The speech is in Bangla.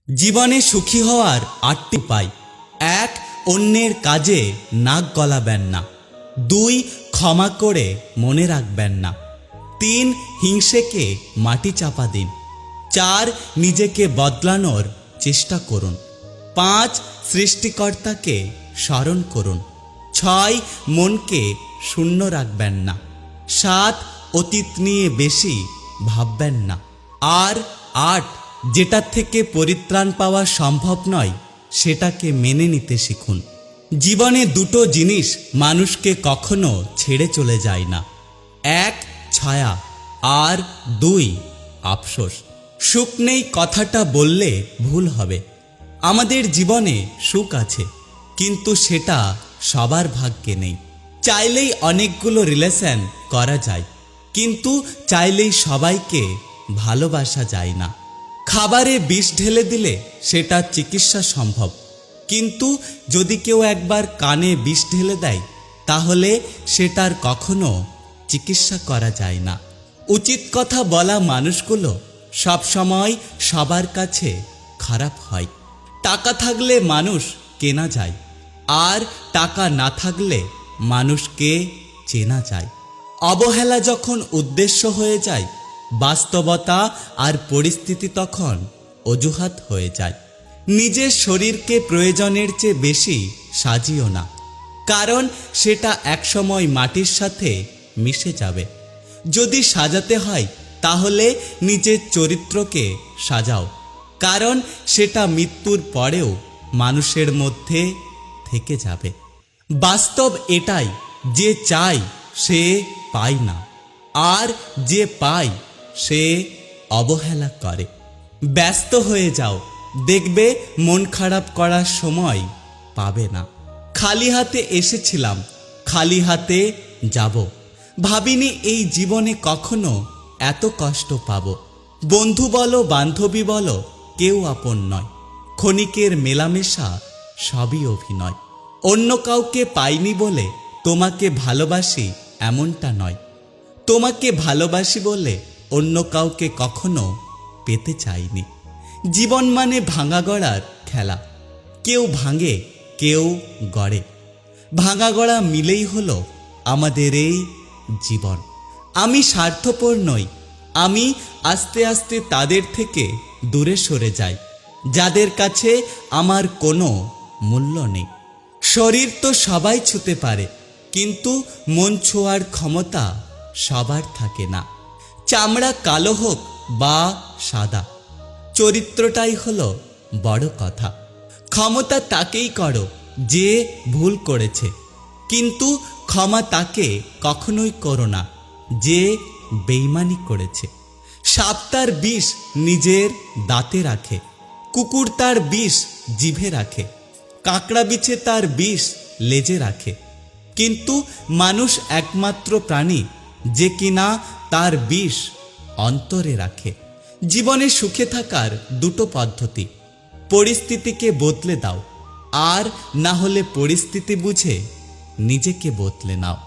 জীবনে সুখী হওয়ার ৮টি উপায়। ১. অন্যের কাজে নাক গলাবেন না। ২. ক্ষমা করে মনে রাখবেন না। ৩. হিংসেকে মাটি চাপা দিন। ৪. নিজেকে বদলানোর চেষ্টা করুন। ৫. সৃষ্টিকর্তাকে স্মরণ করুন। ৬. মনকে শূন্য রাখবেন না। ৭. অতীত নিয়ে বেশি ভাববেন না। আর ৮. যেটা থেকে পরিত্রাণ পাওয়া সম্ভব নয় সেটাকে মেনে নিতে শিখুন। জীবনে দুটো জিনিস মানুষকে কখনো ছেড়ে চলে যায় না। ১. ছায়া, আর ২. আফসোস। সুখ নেই কথাটা বললে ভুল হবে। আমাদের জীবনে সুখ আছে, কিন্তু সেটা সবার ভাগ্যে নেই। চাইলেই অনেকগুলো রিলেশন করা যায়, কিন্তু চাইলেই সবাইকে ভালোবাসা যায় না। খাবারে বিষ ঢেলে দিলে সেটা চিকিৎসা সম্ভব, কিন্তু যদি কেউ একবার কানে বিষ ঢেলে দেয় তাহলে সেটার কখনো চিকিৎসা করা যায় না। উচিত কথা বলা মানুষগুলো সবসময় সবার কাছে খারাপ হয়। টাকা থাকলে মানুষ কেনা যায়, আর টাকা না থাকলে মানুষকে চেনা যায়। অবহেলা যখন উদ্দেশ্য হয়ে যায়, বাস্তবতা আর পরিস্থিতি তখন অজুহাত হয়ে যায়। নিজের শরীরকে প্রয়োজনের চেয়ে বেশি সাজিও না, কারণ সেটা একসময় মাটির সাথে মিশে যাবে। যদি সাজাতে হয় তাহলে নিজের চরিত্রকে সাজাও, কারণ সেটা মৃত্যুর পরেও মানুষের মধ্যে থেকে যাবে। বাস্তব এটাই যে চায় সে পায় না, আর যে পায় সে অবহেলা করে। ব্যস্ত হয়ে যাও, দেখবে মন খারাপ করার সময় পাবে না। খালি হাতে এসেছিলাম, খালি হাতে যাব। ভাবিনি এই জীবনে কখনো এত কষ্ট পাবো। বন্ধু বলো বান্ধবী বলো, কেউ আপন নয়। ক্ষণিকের মেলামেশা সবই অভিনয়। অন্য কাউকে পাইনি বলে তোমাকে ভালোবাসি এমনটা নয়। তোমাকে ভালোবাসি বলে অন্য কাউকে কখনো পেতে চাইনি। জীবন মানে ভাঙা গড়ার খেলা। কেউ ভাঙে, কেউ গড়ে। ভাঙা গড়া মিলেই হলো আমাদের এই জীবন। আমি স্বার্থপর নই। আমি আস্তে আস্তে তাদের থেকে দূরে সরে যাই যাদের কাছে আমার কোনো মূল্য নেই। শরীর তো সবাই ছুঁতে পারে, কিন্তু মন ছোঁয়ার ক্ষমতা সবার থাকে না। চামড়া কালো হোক বা সাদা, চরিত্রটাই হলো বড় কথা। ক্ষমতা তাকেই করো যে ভুল করেছে, কিন্তু ক্ষমা তাকে কখনোই করো না যে বেইমানি করেছে। সাপ তার বিষ নিজের দাঁতে রাখে, কুকুর তার বিষ জিভে রাখে, কাঁকড়া বিছে তার বিষ লেজে রাখে, কিন্তু মানুষ একমাত্র প্রাণী যে কিনা তার বিষ অন্তরে রাখে। জীবনে সুখে থাকার দুটো পদ্ধতি। পরিস্থিতিকে বদলে দাও, আর না হলে পরিস্থিতি বুঝে নিজেকে বদলে নাও।